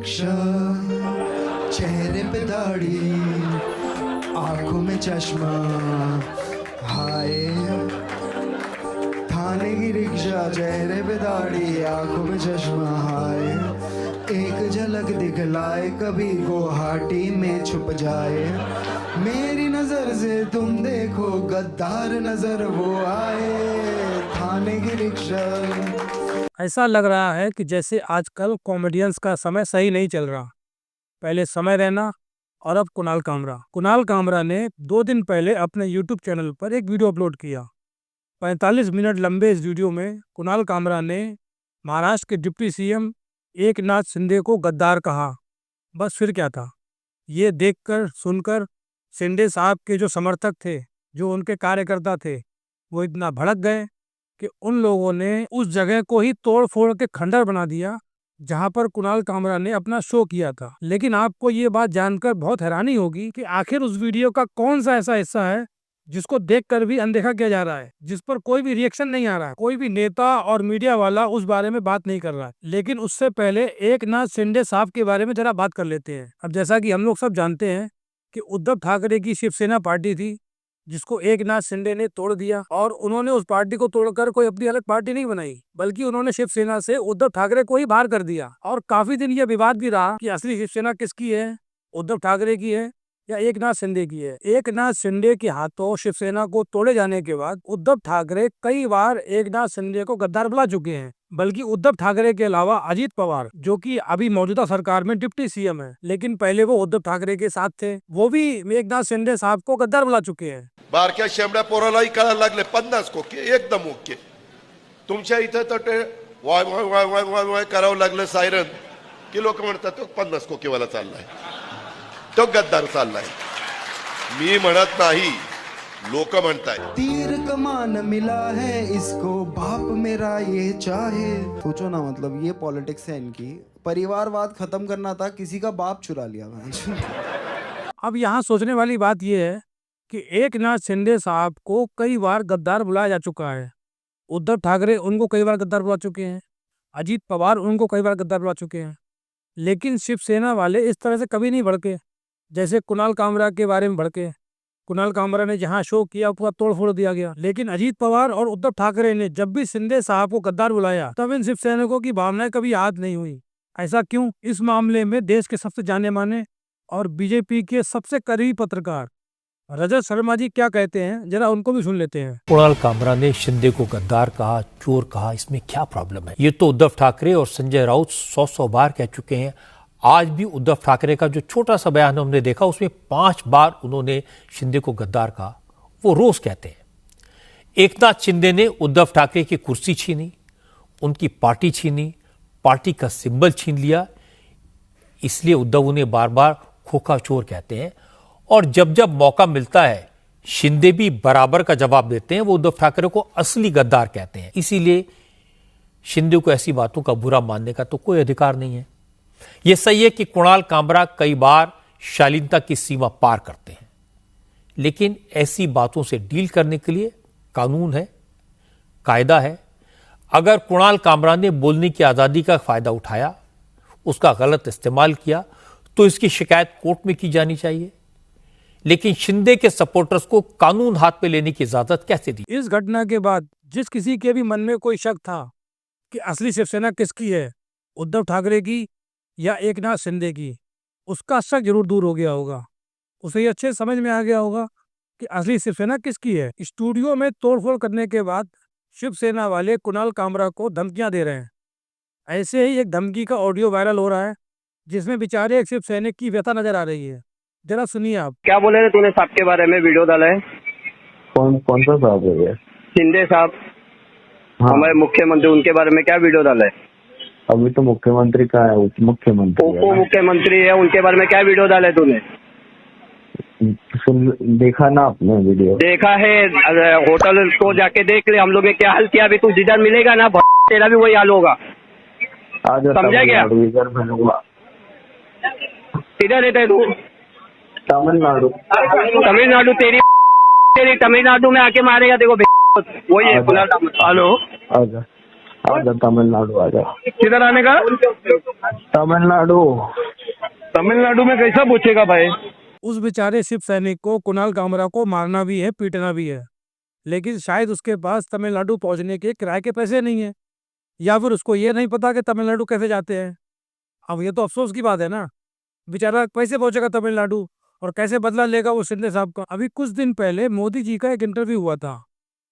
Rickshaw, चेहरे पे दाढ़ी, आंखों में चश्मा, हाय। थाने की रिक्शा, चेहरे पे दाढ़ी, आंखों में चश्मा, हाय। एक झलक दिखलाए कभी गुवाहाटी में छुप जाए, मेरी नजर से तुम देखो गद्दार नजर वो आए। थाने की रिक्शा। ऐसा लग रहा है कि जैसे आजकल कॉमेडियंस का समय सही नहीं चल रहा। पहले समय रैना और अब कुणाल कामरा ने 2 दिन पहले अपने यूट्यूब चैनल पर एक वीडियो अपलोड किया। 45 मिनट लंबे इस वीडियो में कुणाल कामरा ने महाराष्ट्र के डिप्टी सीएम एकनाथ शिंदे को गद्दार कहा। बस फिर क्या था, ये देखकर सुनकर शिंदे साहब के जो समर्थक थे, जो उनके कार्यकर्ता थे, वो इतना भड़क गए कि उन लोगों ने उस जगह को ही तोड़ फोड़ के खंडर बना दिया जहां पर कुणाल कामरा ने अपना शो किया था। लेकिन आपको ये बात जानकर बहुत हैरानी होगी कि आखिर उस वीडियो का कौन सा ऐसा हिस्सा है जिसको देखकर भी अनदेखा किया जा रहा है, जिस पर कोई भी रिएक्शन नहीं आ रहा है, कोई भी नेता और मीडिया वाला उस बारे में बात नहीं कर रहा है। लेकिन उससे पहले एकनाथ शिंदे साहब के बारे में जरा बात कर लेते हैं। अब जैसा कि हम लोग सब जानते हैं कि उद्धव ठाकरे की शिवसेना पार्टी थी जिसको एकनाथ शिंदे ने तोड़ दिया, और उन्होंने उस पार्टी को तोड़कर कोई अपनी अलग पार्टी नहीं बनाई, बल्कि उन्होंने शिवसेना से उद्धव ठाकरे को ही बाहर कर दिया। और काफी दिन ये विवाद भी रहा कि असली शिवसेना किसकी है, उद्धव ठाकरे की है या एकनाथ शिंदे की है। एकनाथ शिंदे के हाथों शिवसेना को तोड़े जाने के बाद उद्धव ठाकरे कई बार एकनाथ शिंदे को गद्दार बुला चुके हैं। बल्कि उद्धव ठाकरे के अलावा अजीत पवार, जो कि अभी मौजूदा सरकार में डिप्टी सीएम है, लेकिन पहले वो उद्धव ठाकरे के साथ थे, वो भी एकनाथ शिंदे साहब को गद्दार बुला चुके हैं। बारक्या शेंबड्या पोरालाही कळायला लागले 50 खोके एकदम ओके। तुमच्या इथं तर ते वाय वाय वाय वाय वाय वाय करावं लागलं सायरन की लोक म्हणतात तो 50 खोकेवाला चाललाय, तो गद्दार चाललाय। मी म्हणत नाही, लोक म्हणताय। तीर कमान मिला है इसको, बाप मेरा ये चाहे। सोचो ना, मतलब ये पॉलिटिक्स है इनकी। परिवारवाद खत्म करना था, किसी का बाप चुरा लिया। अब यहाँ सोचने वाली बात यह है कि एकनाथ शिंदे साहब को कई बार गद्दार बुलाया जा चुका है। उद्धव ठाकरे उनको कई बार गद्दार बुला चुके हैं, अजीत पवार उनको कई बार गद्दार बुला चुके हैं, लेकिन शिवसेना वाले इस तरह से कभी नहीं भड़के जैसे कुणाल कामरा के बारे में भड़के। कुणाल कामरा ने जहां शो किया पूरा तोड़ फोड़ दिया गया। लेकिन अजीत पवार और उद्धव ठाकरे ने जब भी शिंदे साहब को गद्दार बुलाया, तब इन शिव सैनिकों की भावनाएं कभी याद नहीं हुई। ऐसा क्यों? इस मामले में देश के सबसे जाने माने और बीजेपी के सबसे करीबी पत्रकार रजत शर्मा जी क्या कहते हैं, जरा उनको भी सुन लेते हैं। कुणाल कामरा ने शिंदे को गद्दार कहा, चोर कहा, इसमें क्या प्रॉब्लम है? ये तो उद्धव ठाकरे और संजय राउत 100 बार कह चुके हैं। आज भी उद्धव ठाकरे का जो छोटा सा बयान हमने देखा, उसमें 5 बार उन्होंने शिंदे को गद्दार कहा। वो रोज कहते हैं। एकनाथ शिंदे ने उद्धव ठाकरे की कुर्सी छीनी, उनकी पार्टी छीनी, पार्टी का सिंबल छीन लिया, इसलिए उद्धव उन्हें बार बार खोखा चोर कहते हैं। और जब जब मौका मिलता है, शिंदे भी बराबर का जवाब देते हैं। वो उद्धव ठाकरे को असली गद्दार कहते हैं। इसीलिए शिंदे को ऐसी बातों का बुरा मानने का तो कोई अधिकार नहीं है। यह सही है कि कुणाल कामरा कई बार शालीनता की सीमा पार करते हैं, लेकिन ऐसी बातों से डील करने के लिए कानून है, कायदा है। अगर कुणाल कामरा ने बोलने की आजादी का फायदा उठाया, उसका गलत इस्तेमाल किया, तो इसकी शिकायत कोर्ट में की जानी चाहिए। लेकिन शिंदे के सपोर्टर्स को कानून हाथ में लेने की इजाजत कैसे दी? इस घटना के बाद जिस किसी के भी मन में कोई शक था कि असली शिवसेना किसकी है, उद्धव ठाकरे की या एकनाथ शिंदे की, उसका शक जरूर दूर हो गया होगा। उसे ये अच्छे समझ में आ गया होगा कि असली शिवसेना किसकी है। स्टूडियो में तोड़फोड़ करने के बाद शिवसेना वाले कुणाल कामरा को धमकियां दे रहे हैं। ऐसे ही एक धमकी का ऑडियो वायरल हो रहा है जिसमें बेचारे एक शिव सैनिक की व्यथा नजर आ रही है। जरा सुनिए आप। क्या बोले थे तूने साहब के बारे में? वीडियो डाला है। कौन सा साहब है ये? शिंदे साहब, हमारे मुख्यमंत्री, उनके बारे में क्या वीडियो डाला है? अभी तो मुख्यमंत्री का है, उप मुख्यमंत्री है, उनके बारे में क्या वीडियो डाला है तूने? देखा ना आपने वीडियो? देखा है, होटल को जाके देख ले, हम लोग ने क्या हाल किया। अभी तू जिधर मिलेगा ना, तेरा भी वही हाल होगा। समझा क्या? किधर रहता है तू? तमिलनाडु। तेरी तमिलनाडु में आके मारेगा देखो। वही है। हेलो, आजा तमिलनाडु आजा। किधर आने का? तमिलनाडु। तमिलनाडु में कैसा पूछेगा भाई? उस बेचारे शिव सैनिक को, कुणाल कामरा को मारना भी है, पीटना भी है, लेकिन शायद उसके पास तमिलनाडु पहुंचने के किराए के पैसे नहीं है, या फिर उसको ये नहीं पता कि तमिलनाडु कैसे जाते हैं। अब ये तो अफसोस की बात है ना, बेचारा कैसे पहुंचेगा तमिलनाडु और कैसे बदला लेगा वो शिंदे साहब का। अभी कुछ दिन पहले मोदी जी का एक इंटरव्यू हुआ था,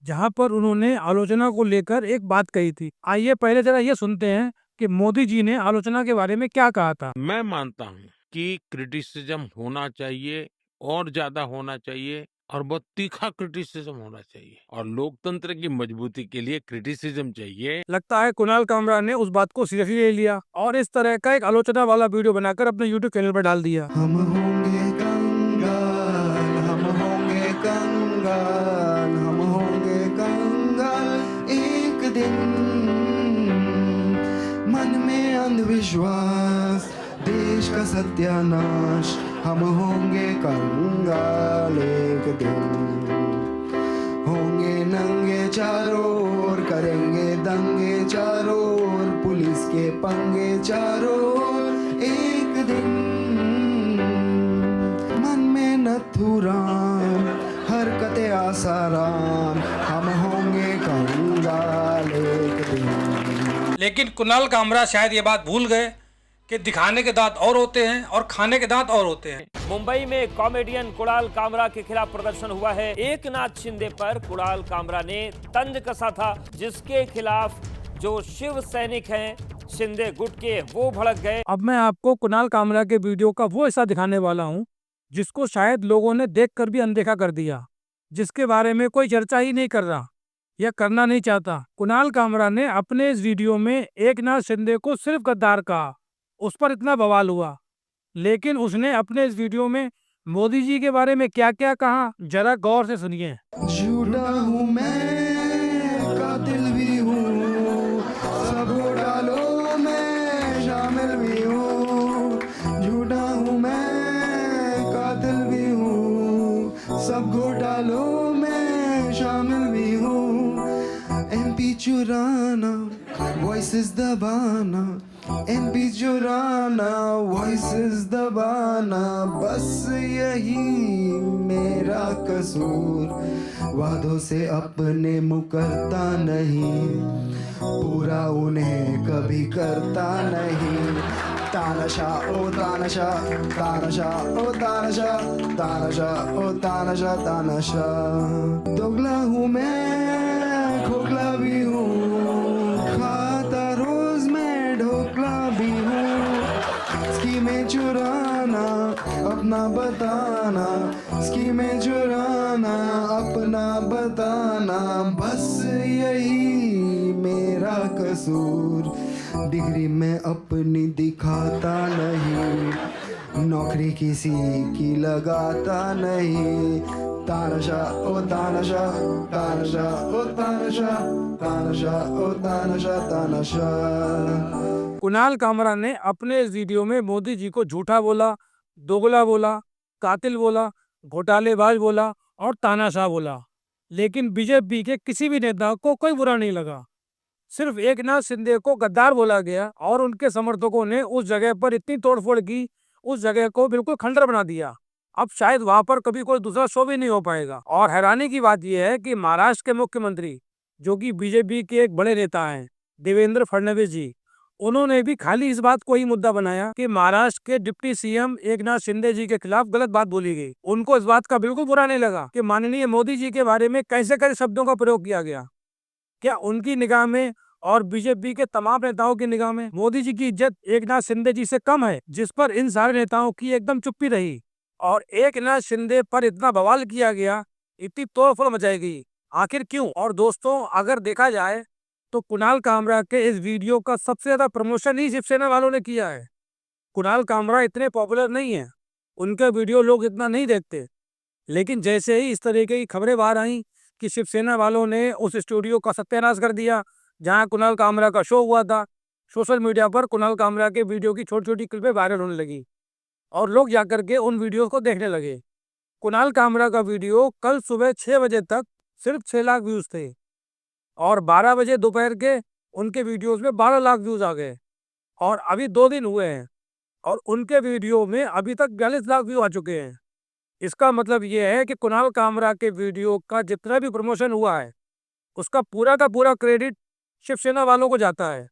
जहां पर उन्होंने आलोचना को लेकर एक बात कही थी। आइए पहले जरा ये सुनते हैं कि मोदी जी ने आलोचना के बारे में क्या कहा था। मैं मानता हूं कि क्रिटिसिज्म होना चाहिए और ज्यादा होना चाहिए और बहुत तीखा क्रिटिसिज्म होना चाहिए और लोकतंत्र की मजबूती के लिए क्रिटिसिज्म चाहिए। लगता है कुणाल कामरा ने उस बात को सीरियसली ले लिया और इस तरह का एक आलोचना वाला वीडियो बनाकर अपने यूट्यूब चैनल पर डाल दिया। हम होंगे कंगाल, हम होंगे कंगाल, हम होंगे कंगाल एक दिन। मन में अंधविश्वास, देश का सत्यानाश, हम होंगे कंगाल एक दिन। होंगे नंगे चारों ओर, करेंगे दंगे चारों ओर, पुलिस के पंगे चारों ओर एक दिन। मन में नथुराम, हरकतें आसाराम, हम होंगे कंगाल एक दिन। लेकिन कुणाल कामरा शायद ये बात भूल गए कि दिखाने के दांत और होते हैं और खाने के दांत और होते हैं। मुंबई में कॉमेडियन कुणाल कामरा के खिलाफ प्रदर्शन हुआ है। एकनाथ शिंदे पर कुणाल कामरा ने तंज कसा था, जिसके खिलाफ जो शिव सैनिक हैं शिंदे गुट के, वो भड़क गए। अब मैं आपको कुणाल कामरा के वीडियो का वो हिस्सा दिखाने वाला हूँ जिसको शायद लोगों ने देखकर भी अनदेखा कर दिया, जिसके बारे में कोई चर्चा ही नहीं कर रहा या करना नहीं चाहता। कुणाल कामरा ने अपने इस वीडियो में एकनाथ शिंदे को सिर्फ गद्दार कहा, उस पर इतना बवाल हुआ, लेकिन उसने अपने इस वीडियो में मोदी जी के बारे में क्या क्या कहा, जरा गौर से सुनिए। झूठा हूँ मैं, कातिल भी हूँ, सब घोटालों में शामिल भी हूँ। झूठा हूँ मैं, कातिल भी हूँ, सब घोटालों में शामिल भी हूँ। एमपी चुराना, वॉइसेस दबाना, एमपी चुराना, वॉइसेस दबाना, बस यही मेरा कसूर। वादों से अपने मुकरता नहीं, पूरा उन्हें कभी करता नहीं। तानाशाह ओ तानाशाह, तानाशाह ओ तानाशाह, तानाशाह ओ तानाशाह, तानाशाह। दोगला हूँ मैं, खोखला भी हूँ, खाता रोज मैं ढोकला भी हूँ। स्कीमें चुराना, अपना बताना, स्कीमें चुराना, अपना बताना, बस यही मेरा कसूर। डिग्री में अपनी दिखाता नहीं, नौकरी किसी की लगाता नहीं। तानाशाह ओ तानाशाह, तानाशाह ओ तानाशाह, तानाशाह ओ तानाशाह, तानाशाह। कुणाल कामरा ने अपने इस वीडियो में मोदी जी को झूठा बोला, दोगला बोला, कातिल बोला, घोटालेबाज बोला और तानाशाह बोला, लेकिन बीजेपी के किसी भी नेता को कोई बुरा नहीं लगा। सिर्फ एकनाथ शिंदे को गद्दार बोला गया और उनके समर्थकों ने उस जगह पर इतनी तोड़फोड़ की, उस जगह को बिल्कुल खंडर बना दिया। अब शायद वहां पर कभी कोई दूसरा शो भी नहीं हो पाएगा। और हैरानी की बात यह है कि महाराष्ट्र के मुख्यमंत्री, जो कि बीजेपी के एक बड़े नेता हैं, देवेंद्र फडणवीस जी, उन्होंने भी खाली इस बात को ही मुद्दा बनाया कि महाराष्ट्र के डिप्टी सीएम एकनाथ शिंदे जी के खिलाफ गलत बात बोली गई। उनको इस बात का बिल्कुल बुरा नहीं लगा कि माननीय मोदी जी के बारे में कैसे कैसे शब्दों का प्रयोग किया गया। क्या उनकी निगाह में और बीजेपी के तमाम नेताओं की निगाह में मोदी जी की इज्जत एकनाथ शिंदे जी से कम है, जिस पर इन सारे नेताओं की एकदम चुप्पी रही और एकनाथ शिंदे पर इतना बवाल किया गया, इतनी तोड़फोड़ मचाई गई, आखिर क्यों? और दोस्तों, अगर देखा जाए तो कुणाल कामरा के इस वीडियो का सबसे ज्यादा प्रमोशन ही शिवसेना वालों ने किया है। कुणाल कामरा इतने पॉपुलर नहीं है, उनके वीडियो लोग इतना नहीं देखते, लेकिन जैसे ही इस तरीके की खबरें बाहर आई कि शिवसेना वालों ने उस स्टूडियो का सत्यानाश कर दिया जहां कुणाल कामरा का शो हुआ था, सोशल मीडिया पर कुणाल कामरा के वीडियो की छोटी छोटी क्लिपें वायरल होने लगी और लोग जाकर के उन वीडियो को देखने लगे। कुणाल कामरा का वीडियो कल सुबह 6 बजे तक सिर्फ 6 लाख व्यूज थे और 12 बजे दोपहर के उनके वीडियोस में 12 लाख व्यूज आ गए और अभी 2 दिन हुए हैं और उनके वीडियो में अभी तक 42 लाख व्यू आ चुके हैं। इसका मतलब ये है कि कुणाल कामरा के वीडियो का जितना भी प्रमोशन हुआ है उसका पूरा का पूरा क्रेडिट शिवसेना वालों को जाता है।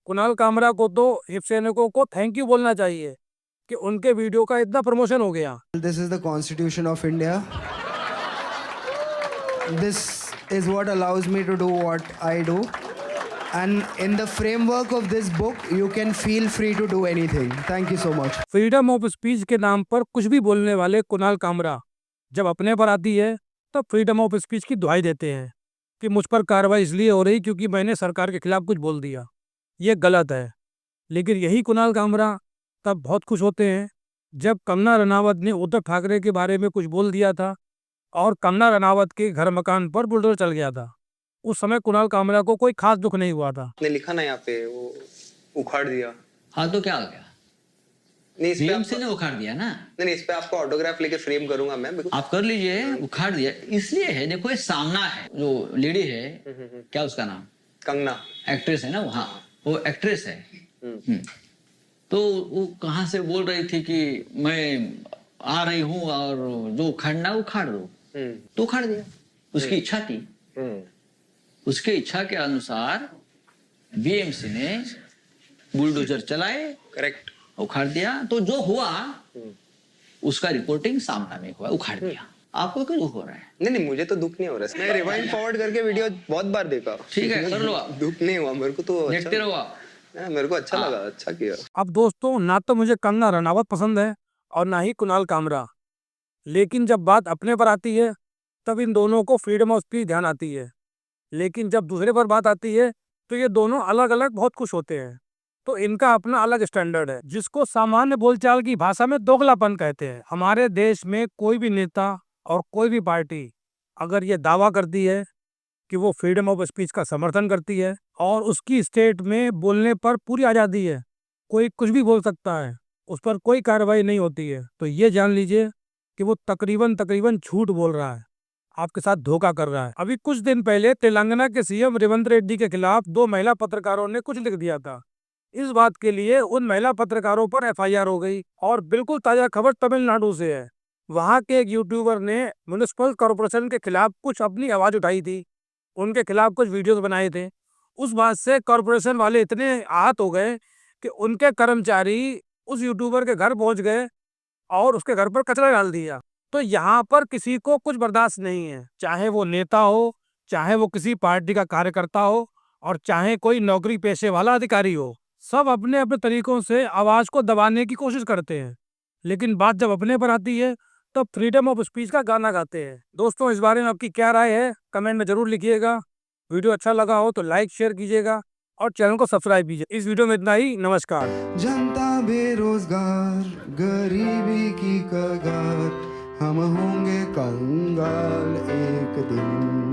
कुणाल कामरा को तो शिवसैनिकों को थैंक यू बोलना चाहिए कि उनके वीडियो का इतना प्रमोशन हो गया। This is the Constitution of India. This is what allows me to do what I do. And in the framework of this book, you can feel free to do anything. Thank you so much. Freedom of speech के नाम पर कुछ भी बोलने वाले कुणाल कामरा जब अपने पर आती है तब फ्रीडम ऑफ स्पीच की दुहाई देते हैं कि मुझ पर कार्रवाई इसलिए हो रही क्योंकि मैंने सरकार के खिलाफ कुछ बोल दिया। ये गलत है। लेकिन यही कुणाल कामरा तब बहुत खुश होते हैं जब कंगना रनावत ने उद्धव ठाकरे के बारे में कुछ बोल दिया था और कंगना रनावत के घर मकान पर बुलडोजर चल गया था। उस समय कुणाल कामरा को कोई खास दुख नहीं हुआ था। ने लिखा ना यहाँ पे वो उखाड़ दिया। हाँ तो क्या हो गया? नहीं इस पे बीएमसी ने उखाड़ दिया ना। नहीं इस पे आपको ऑटोग्राफ लेके फ्रेम करूंगा मैं। आप कर लीजिए। उखाड़ दिया इसलिए है, देखो ये सामना है जो लेडी है, क्या उसका नाम? कंगना। एक्ट्रेस है ना वो। हाँ वो एक्ट्रेस है। तो वो कहाँ से बोल रही थी कि मैं आ रही हूँ और जो उखाड़ना उखाड़ दो, तो उखाड़ दिया। उसकी इच्छा थी। उसके इच्छा के अनुसार बीएमसी ने बुलडोजर चलाए, करेक्ट, उखाड़ दिया। तो जो हुआ उसका रिपोर्टिंग सामना में हुआ, उखाड़ दिया। आपको क्यों दुख हो रहा है? नहीं मुझे तो दुख नहीं हो रहा है। मैं रिवाइंड फॉरवर्ड करके वीडियो बहुत बार देखा। ठीक है कर लो आप। दुख नहीं हुआ मेरे को तो। देखते रहो आप। मेरे को अच्छा लगा, अच्छा किया। अब दोस्तों ना तो मुझे कंगना रनावत पसंद है और ना ही कुणाल कामरा, लेकिन जब बात अपने पर आती है तब इन दोनों को फ्रीडम ऑफ स्पीच ध्यान आती है। लेकिन जब दूसरे पर बात आती है तो ये दोनों अलग अलग बहुत खुश होते हैं। तो इनका अपना अलग स्टैंडर्ड है जिसको सामान्य बोलचाल की भाषा में दोगलापन कहते हैं। हमारे देश में कोई भी नेता और कोई भी पार्टी अगर ये दावा करती है कि वो फ्रीडम ऑफ स्पीच का समर्थन करती है और उसकी स्टेट में बोलने पर पूरी आज़ादी है, कोई कुछ भी बोल सकता है, उस पर कोई कार्रवाई नहीं होती है, तो ये जान लीजिए कि वो तकरीबन झूठ बोल रहा है, आपके साथ धोखा कर रहा है। अभी कुछ दिन पहले तेलंगाना के सीएम रेवंत रेड्डी के खिलाफ 2 महिला पत्रकारों ने कुछ लिख दिया था। इस बात के लिए उन महिला पत्रकारों पर एफआईआर हो गई। और बिल्कुल ताज़ा खबर तमिलनाडु से है। वहाँ के एक यूट्यूबर ने म्युनिसिपल कॉरपोरेशन के खिलाफ कुछ अपनी आवाज़ उठाई थी, उनके खिलाफ कुछ वीडियोस बनाए थे। उस बात से कॉरपोरेशन वाले इतने आहत हो गए कि उनके कर्मचारी उस यूट्यूबर के घर पहुंच गए और उसके घर पर कचरा डाल दिया। तो यहाँ पर किसी को कुछ बर्दाश्त नहीं है, चाहे वो नेता हो, चाहे वो किसी पार्टी का कार्यकर्ता हो और चाहे कोई नौकरी पेशे वाला अधिकारी हो। सब अपने अपने तरीकों से आवाज़ को दबाने की कोशिश करते हैं, लेकिन बात जब अपने पर आती है तब फ्रीडम ऑफ स्पीच का गाना गाते हैं। दोस्तों इस बारे में आपकी क्या राय है कमेंट में जरूर लिखिएगा। वीडियो अच्छा लगा हो तो लाइक शेयर कीजिएगा और चैनल को सब्सक्राइब कीजिए। इस वीडियो में इतना ही। नमस्कार। जनता बेरोजगार, गरीबी की कगार, हम होंगे कंगाल एक दिन।